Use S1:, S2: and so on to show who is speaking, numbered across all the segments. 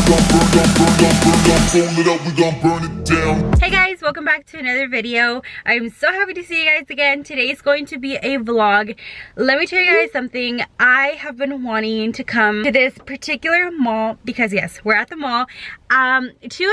S1: Hey guys, welcome back to another video. I'm so happy to see you guys again. Today is going to be a vlog. Let me tell you guys something. I have been wanting to come to this particular mall because yes, we're at the mall. Two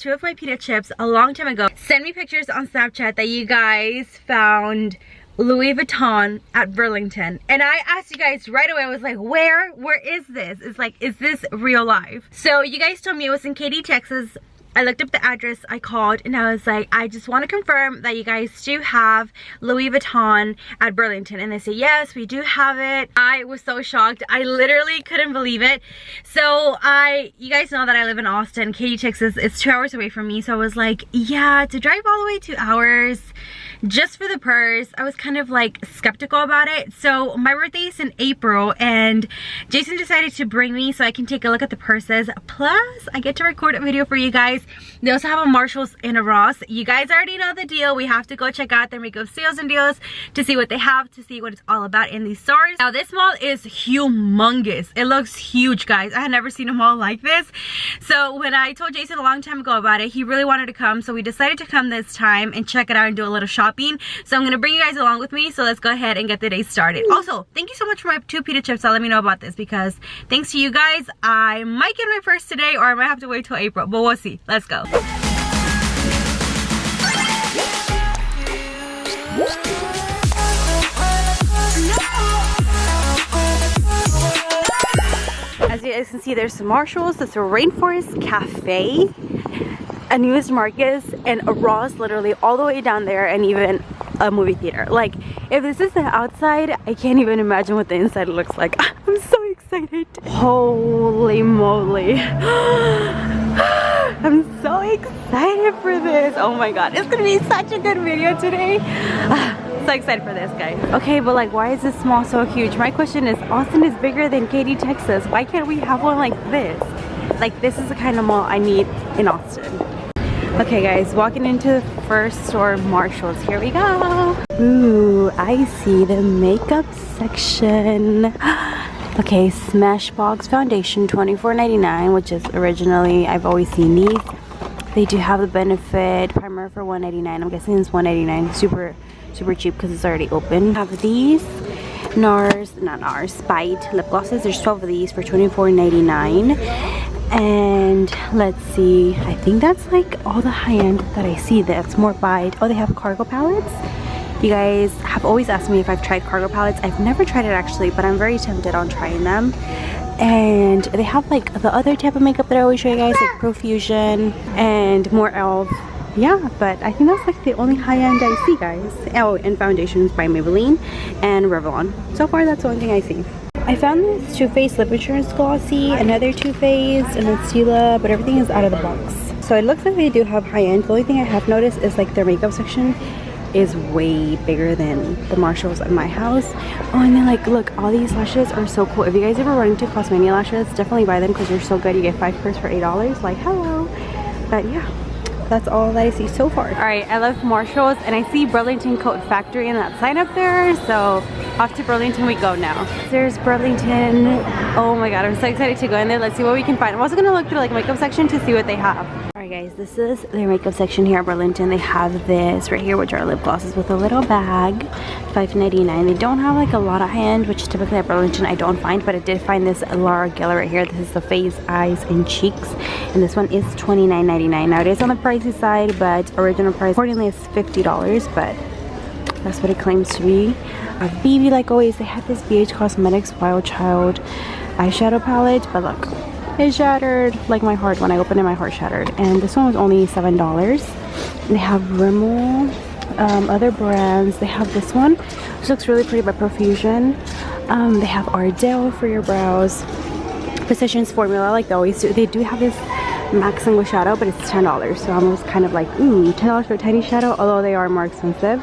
S1: of my pita chips a long time ago sent me pictures on Snapchat that you guys found Louis Vuitton at Burlington, and I asked you guys right away. I was like, where is this? It's like, is this real life? So you guys told me it was in Katy, Texas. I looked up the address, I called, and I was like, I just want to confirm that you guys do have Louis Vuitton at Burlington. And they said, yes, we do have it. I was so shocked. I literally couldn't believe it. So you guys know that I live in Austin. Katy, Texas, it's 2 hours away from me. So I was like, yeah, to drive all the way 2 hours just for the purse, I was kind of like skeptical about it. So my birthday is in April, and Jason decided to bring me so I can take a look at the purses. Plus, I get to record a video for you guys. They also have a Marshalls and a Ross. You guys already know the deal. We have to go check out their makeup sales and deals to see what they have, to see what it's all about in these stores. Now this mall is humongous. It looks huge, guys. I had never seen a mall like this. So when I told Jason a long time ago about it, he really wanted to come. So we decided to come this time and check it out and do a little shopping. So I'm gonna bring you guys along with me. So let's go ahead and get the day started. Also, thank you so much for my 2 pita chips that let me know about this, because thanks to you guys, I might get my purse today, or I might have to wait till April, but we'll see. Let's go. As you guys can see, there's some Marshalls, there's a Rainforest Cafe, a Newest Marcus, and a Ross literally all the way down there, and even a movie theater. Like, if this is the outside, I can't even imagine what the inside looks like. I'm so excited. Holy moly. I'm so excited for this. Oh my god, it's gonna be such a good video today. So excited for this, guys. Okay, but like, why is this mall so huge? My question is, Austin is bigger than Katy, Texas. Why can't we have one like this? Like, this is the kind of mall I need in Austin. Okay guys, walking into the first store, Marshalls. Here we go. Ooh, I see the makeup section. Okay, Smashbox Foundation, $24.99, which is originally, I've always seen these. They do have the Benefit Primer for $1.99. I'm guessing it's $1.99. Super cheap because it's already open. Have these Bite lip glosses. There's 12 of these for $24.99. And let's see, I think that's like all the high-end that I see. That's more Bite. Oh, they have cargo palettes. You guys have always asked me if I've tried cargo palettes. I've never tried it actually, but I'm very tempted on trying them. And they have like the other type of makeup that I always show you guys, like Profusion and more e.l.f. Yeah, but I think that's like the only high-end I see, guys. Oh, and foundations by Maybelline and Revlon. So far, that's the only thing I see. I found this Too Faced Lip Insurance Glossy, another Too Faced, and then Stila, but everything is out of the box. So it looks like they do have high-end. The only thing I have noticed is like their makeup section is way bigger than the Marshalls at my house. Oh, and then like, look, all these lashes are so cool. If you guys ever run into Cosmania lashes, definitely buy them because they're so good. You get 5 pairs for $8. Like, hello. But yeah, that's all that I see so far. All right, I left Marshalls and I see Burlington Coat Factory and that sign up there. So off to Burlington we go now. There's Burlington. Oh my god, I'm so excited to go in there. Let's see what we can find. I'm also gonna look through like makeup section to see what they have. Alright guys, this is their makeup section here at Burlington. They have this right here, which are lip glosses with a little bag, $5.99. They don't have like a lot of high-end, which typically at Burlington I don't find, but I did find this Laura Geller right here. This is the face, eyes, and cheeks, and this one is $29.99. Now it is on the pricey side, but original price accordingly is $50, but that's what it claims to be. BB, like always, they have this BH Cosmetics Wild Child eyeshadow palette, but look, it shattered like my heart. When I opened it, my heart shattered. And this one was only $7. They have Rimmel, other brands. They have this one, which looks really pretty, by Profusion. They have Ardell for your brows. Physicians Formula, like they always do. They do have this MAC single shadow, but it's $10. So I'm almost kind of like, ooh, $10 for a tiny shadow, although they are more expensive.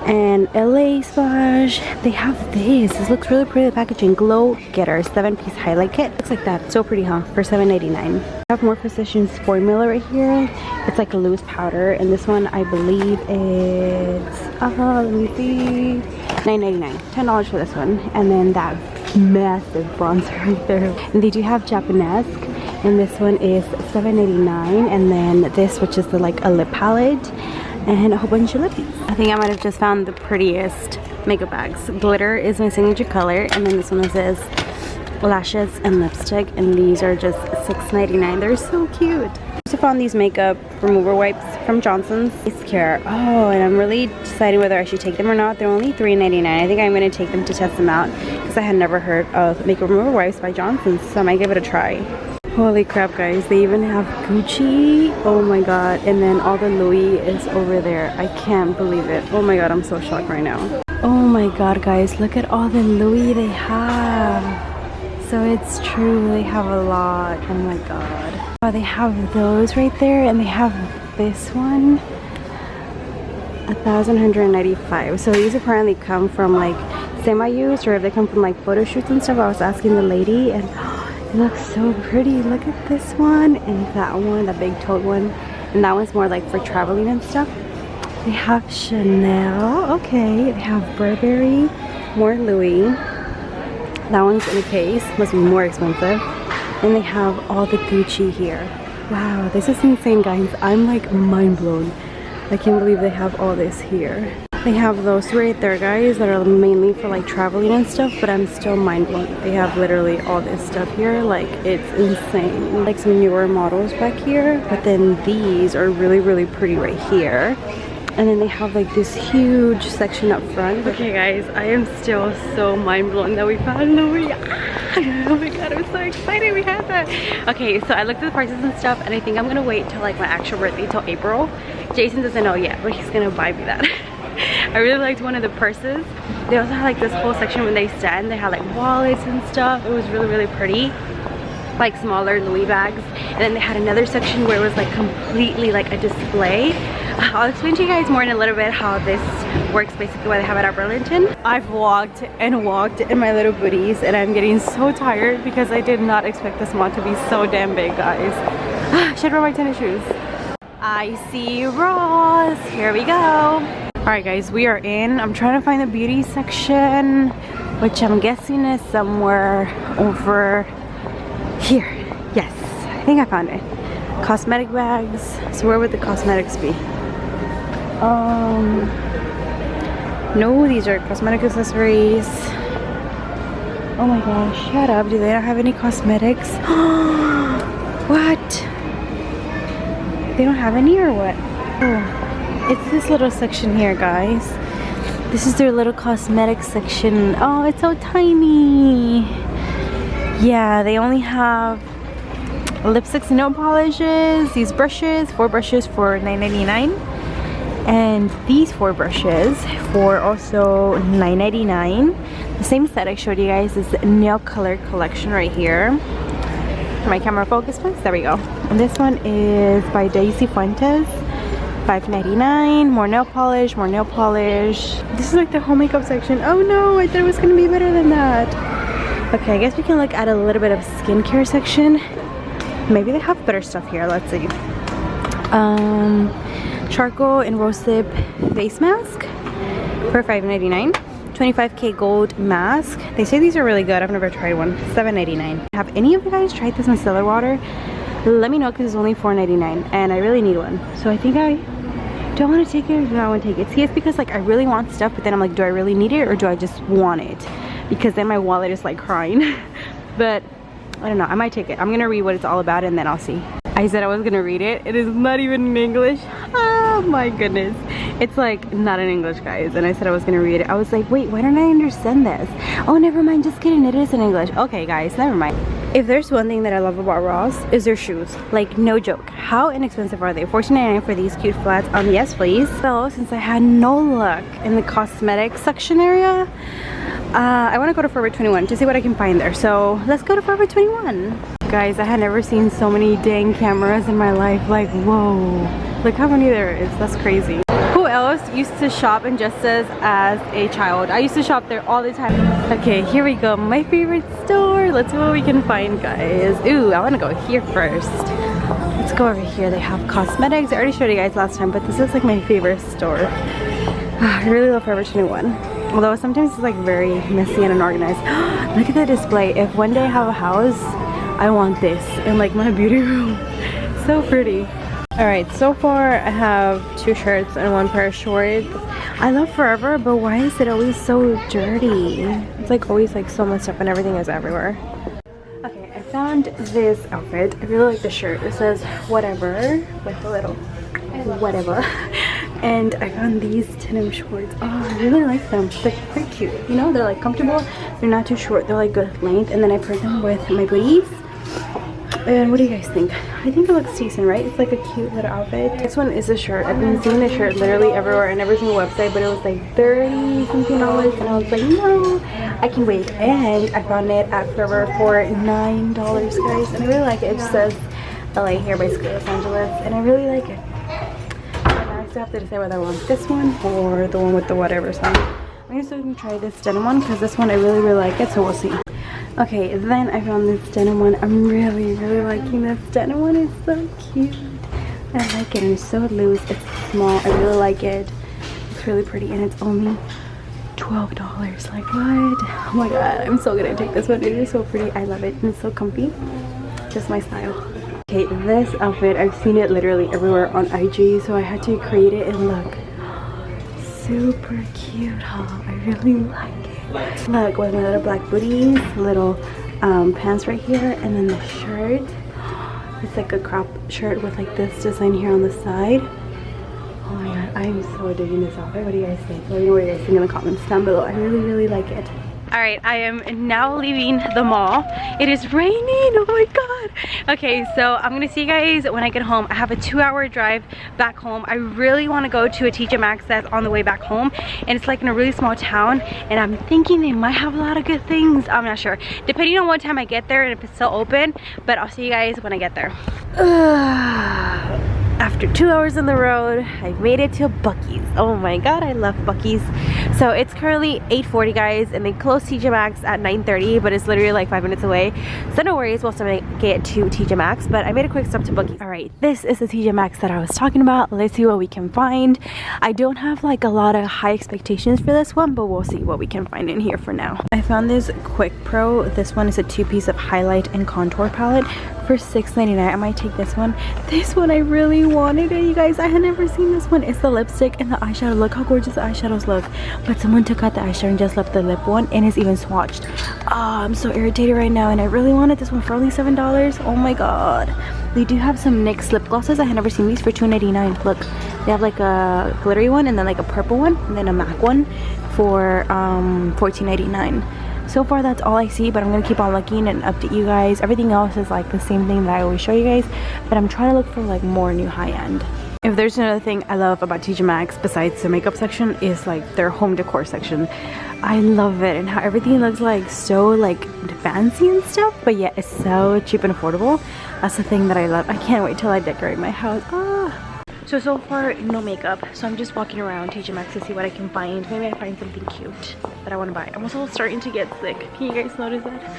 S1: And LA Splash, they have this. This looks really pretty. The packaging, Glow Getter 7-piece highlight kit. Looks like that. So pretty, huh? For $7.99. I have more Physicians Formula right here. It's like a loose powder, and this one I believe it's let me see, $9.99. $10 for this one. And then that massive bronzer right there. And they do have Japanesque. and this one is $7.89. And then this, which is the, like a lip palette, and a whole bunch of lippies. I think I might have just found the prettiest makeup bags. Glitter is my signature color, and then this one says lashes and lipstick, and these are just $6.99. They're so cute. I also found these makeup remover wipes from Johnson's. It's care. Oh, and I'm really deciding whether I should take them or not. They're only $3.99. I think I'm going to take them to test them out because I had never heard of makeup remover wipes by Johnson's, so I might give it a try. Holy crap, guys, they even have Gucci. Oh my god. And then all the Louis is over there. I can't believe it. Oh my god, I'm so shocked right now. Oh my god, guys, look at all the Louis they have. So it's true, they have a lot. Oh my god. Oh, they have those right there, and they have this one, 1,195. So these apparently come from like semi-used, or if they come from like photo shoots and stuff. I was asking the lady, and it looks so pretty. Look at this one and that one, the big tote one, and that one's more like for traveling and stuff. They have Chanel, okay. They have Burberry, more Louis. That one's in a case, must be more expensive. And they have all the Gucci here. Wow, this is insane, guys. I'm like mind blown. I can't believe they have all this here. They have those right there, guys, that are mainly for like traveling and stuff, but I'm still mind blown. They have literally all this stuff here. Like, it's insane. Like some newer models back here, but then these are really, really pretty right here. And then they have like this huge section up front. Okay guys, I am still so mind blown that we found Louis. Oh my god, I'm so excited we had that. Okay, so I looked at the prices and stuff, and I think I'm gonna wait till like my actual birthday till April. Jason doesn't know yet, but he's gonna buy me that. I really liked one of the purses. They also had like this whole section when they stand. They had like wallets and stuff. It was really, really pretty. Like smaller Louis bags. And then they had another section where it was like completely like a display. I'll explain to you guys more in a little bit how this works, basically what they have at Burlington. I've walked and walked in my little booties, and I'm getting so tired because I did not expect this mall to be so damn big, guys. Should wear my tennis shoes. I see Ross. Here we go. Alright guys, we are in. I'm trying to find the beauty section, which I'm guessing is somewhere over here. Yes, I think I found it. Cosmetic bags. So where would the cosmetics be? No, these are cosmetic accessories. Oh my gosh, shut up. Do they not have any cosmetics? What? They don't have any or what? Oh, it's this little section here, guys. This is their little cosmetic section. Oh, it's so tiny. Yeah, they only have lipsticks and nail polishes. These brushes, 4 brushes for $9.99, and these 4 brushes for also $9.99. The same set I showed you guys is the nail color collection right here. My camera focus, please. There we go. And this one is by Daisy Fuentes, $5.99. More nail polish, more nail polish. This is like the whole makeup section. Oh no, I thought it was gonna be better than that. Okay, I guess we can look at a little bit of skincare section. Maybe they have better stuff here. Let's see. Charcoal and rosehip face mask for $5.99. 25K gold mask. They say these are really good. I've never tried one. $7.99. Have any of you guys tried this micellar water? Let me know, because it's only $4.99 and I really need one. So I think I don't want to take it or do I want to take it? See, it's because like I really want stuff, but then I'm like, do I really need it or do I just want it? Because then my wallet is like crying. But I don't know, I might take it. I'm gonna read what it's all about and then I'll see. I said I was gonna read it. It is not even in English. Oh my goodness. It's like not in English, guys. And I said I was gonna read it. I was like, wait, why don't I understand this? Oh, never mind, just kidding, it is in English. Okay guys, never mind. If there's one thing that I love about Ross, is their shoes. Like, no joke. How inexpensive are they? $14.99 for these cute flats. Yes please. So since I had no luck in the cosmetic section area, I want to go to Forever 21 to see what I can find there. So let's go to Forever 21. Guys, I had never seen so many dang cameras in my life. Like, whoa, look how many there is. That's crazy. Who else used to shop in Justice as a child? I used to shop there all the time. Okay, here we go. My favorite store. Let's see what we can find, guys. Ooh, I want to go here first. Let's go over here. They have cosmetics. I already showed you guys last time, but this is like my favorite store. I really love Forever 21. Although sometimes it's like very messy and unorganized. Look at the display. If one day I have a house, I want this in like my beauty room. So pretty. Alright, so far I have 2 shirts and 1 pair of shorts. I love Forever, but why is it always so dirty? It's like always like so much stuff and everything is everywhere. Okay, I found this outfit. I really like the shirt. It says whatever with a little whatever. And I found these denim shorts. Oh, I really like them. They're pretty cute. You know, they're like comfortable. They're not too short. They're like good length. And then I paired them with my booties. And what do you guys think? I think it looks decent, right? It's like a cute little outfit. This one is a shirt. I've been seeing this shirt literally everywhere and every single website, but it was like $30 something, and I was like, no, I can wait. And I found it at Forever for $9, guys, and I really like it. It just says LA here, basically Los Angeles, and I really like it. And I still have to decide whether I want this one or the one with the whatever sign. I'm just going to try this denim one because this one I really like it, so we'll see. Okay, then I found this denim one. I'm really liking this denim one. It's so cute. I like it, and it's so loose. It's small. I really like it. It's really pretty, and it's only $12. Like, what? Oh my god, I'm so gonna take this one. It is so pretty. I love it, and it's so comfy. Just my style. Okay, this outfit, I've seen it literally everywhere on IG, so I had to create it, and look. Super cute, huh? I really like it. Look, with my little black booties, little pants right here, and then the shirt. It's like a crop shirt with like this design here on the side. Oh my god, I'm so digging this outfit. What do you guys think? Let me know what you guys think in the comments down below. I really like it. Alright, I am now leaving the mall. It is raining, oh my god. Okay, so I'm gonna see you guys when I get home. I have a 2-hour drive back home. I really want to go to a TJ Maxx that's on the way back home, and it's like in a really small town, and I'm thinking they might have a lot of good things. I'm not sure, depending on what time I get there and if it's still open, but I'll see you guys when I get there. After 2 hours on the road, I've made it to Buc-ee's. Oh my god, I love Buc-ee's. So it's currently 8:40, guys, and they close TJ Maxx at 9:30, but it's literally like 5 minutes away. So no worries, we'll still get to TJ Maxx, but I made a quick stop to Buc-ee's. Alright, this is the TJ Maxx that I was talking about. Let's see what we can find. I don't have like a lot of high expectations for this one, but we'll see what we can find in here for now. I found this Quick Pro. This one is a 2-piece of highlight and contour palette for $6.99. I might take this one. This one I really wanted it, you guys. I had never seen this one. It's the lipstick and the eyeshadow. Look how gorgeous the eyeshadows look. But someone took out the eyeshadow and just left the lip one, and it's even swatched. Oh, I'm so irritated right now, and I really wanted this one for only $7. Oh my god. They do have some NYX lip glosses. I had never seen these for $2.99. Look, they have like a glittery one, and then like a purple one, and then a MAC one for $14.99. So far that's all I see, but I'm gonna keep on looking and update you guys. Everything else is like the same thing that I always show you guys, but I'm trying to look for like more new high-end. If there's another thing I love about TJ Maxx besides the makeup section, is like their home decor section. I love it, and how everything looks like so like fancy and stuff, but yet it's so cheap and affordable. That's the thing that I love. I can't wait till I decorate my house. So far no makeup, so I'm just walking around TJ Maxx to see what I can find. Maybe I find something cute that I want to buy. I'm also starting to get sick. Can you guys notice that?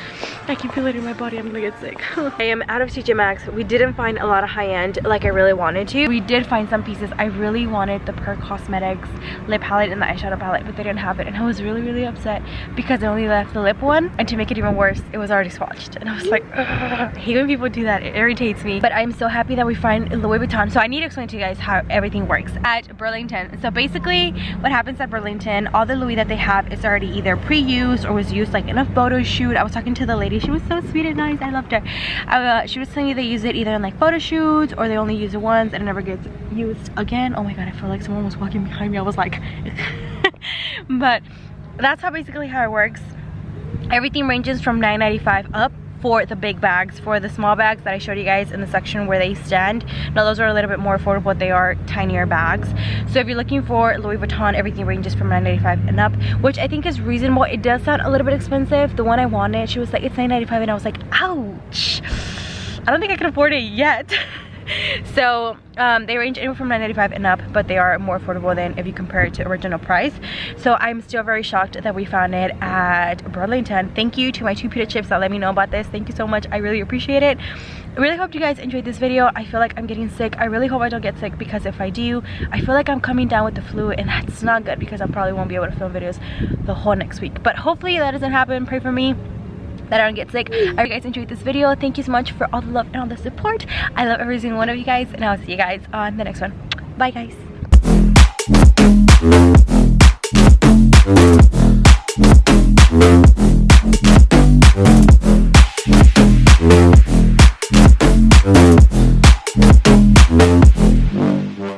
S1: I can feel it in my body. I'm gonna get sick. I am out of TJ Maxx. We didn't find a lot of high-end like I really wanted to. We did find some pieces. I really wanted the Per Cosmetics lip palette and the eyeshadow palette, but they didn't have it, and I was really upset because I only left the lip one, and to make it even worse, it was already swatched, and I was like, ugh. I hate when people do that. It irritates me, but I'm so happy that we find Louis Vuitton. So I need to explain to you guys how everything works at Burlington. So basically what happens at Burlington, all the Louis that they have is already either pre-used or was used like in a photo shoot. I was talking to the lady, she was so sweet and nice. I loved her. She was telling me they use it either in like photo shoots or they only use it once and it never gets used again. Oh my god, I feel like someone was walking behind me. I was like but that's basically how it works. Everything ranges from $9.95 up for the big bags. For the small bags that I showed you guys in the section where they stand, now those are a little bit more affordable. They are tinier bags. So if you're looking for Louis Vuitton, everything ranges from $9.95 and up, which I think is reasonable. It does sound a little bit expensive. The one I wanted, she was like, it's $9.95, and I was like, ouch, I don't think I can afford it yet. So they range anywhere from $9.95 and up, but they are more affordable than if you compare it to original price. So I'm still very shocked that we found it at Burlington. Thank you to my 2 pita chips that let me know about this. Thank you so much. I really appreciate it. I really hope you guys enjoyed this video. I feel like I'm getting sick. I really hope I don't get sick, because if I do, I feel like I'm coming down with the flu, and that's not good because I probably won't be able to film videos the whole next week. But hopefully that doesn't happen. Pray for me. that I don't get sick. I hope you guys enjoyed this video. Thank you so much for all the love and all the support. I love every single one of you guys, and I'll see you guys on the next one. Bye guys.